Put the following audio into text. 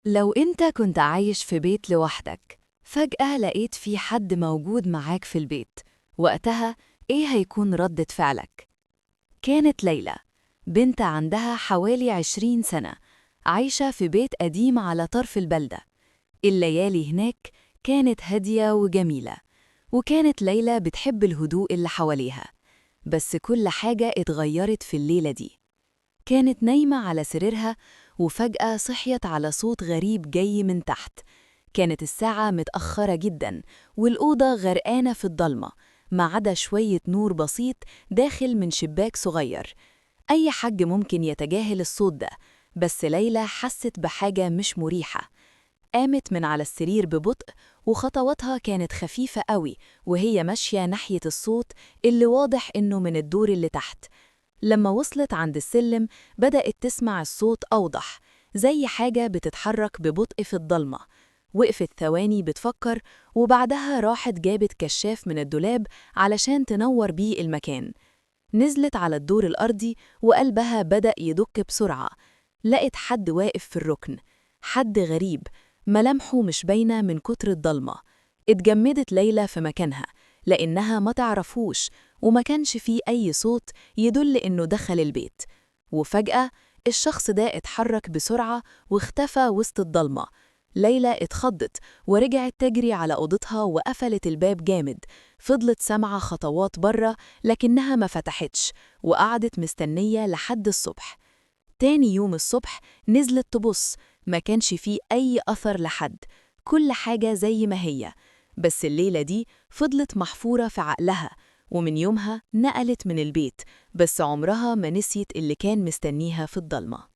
لو أنت كنت عايش في بيت لوحدك، فجأة لقيت في حد موجود معاك في البيت، وقتها إيه هيكون ردة فعلك؟ كانت ليلى، بنت عندها حوالي 20 سنة، عايشة في بيت قديم على طرف البلدة. الليالي هناك كانت هادية وجميلة، وكانت ليلى بتحب الهدوء اللي حواليها. بس كل حاجة اتغيرت في الليلة دي. كانت نايمة على سريرها، وفجأة صحيت على صوت غريب جاي من تحت. كانت الساعة متأخرة جدا، والأوضة غرقانة في الضلمة، ما عدا شوية نور بسيط داخل من شباك صغير. أي حد ممكن يتجاهل الصوت ده، بس ليلى حست بحاجة مش مريحة. قامت من على السرير ببطء، وخطواتها كانت خفيفة قوي وهي ماشية ناحية الصوت اللي واضح إنه من الدور اللي تحت. لما وصلت عند السلم، بدأت تسمع الصوت أوضح، زي حاجة بتتحرك ببطء في الضلمة. وقفت ثواني بتفكر، وبعدها راحت جابت كشاف من الدولاب علشان تنور بيه المكان. نزلت على الدور الأرضي، وقلبها بدأ يدق بسرعة. لقت حد واقف في الركن، حد غريب، ملامحه مش باينة من كتر الضلمة. اتجمدت ليلى في مكانها، لأنها ما تعرفوش، وما كانش فيه أي صوت يدل إنه دخل البيت. وفجأة الشخص ده اتحرك بسرعة واختفى وسط الضلمة. ليلى اتخضت ورجعت تجري على أوضتها وقفلت الباب جامد. فضلت سامعة خطوات بره، لكنها ما فتحتش، وقعدت مستنية لحد الصبح. تاني يوم الصبح نزلت تبص، ما كانش فيه أي أثر لحد، كل حاجة زي ما هي. بس الليلة دي فضلت محفورة في عقلها، ومن يومها نقلت من البيت، بس عمرها ما نسيت اللي كان مستنيها في الضلمة.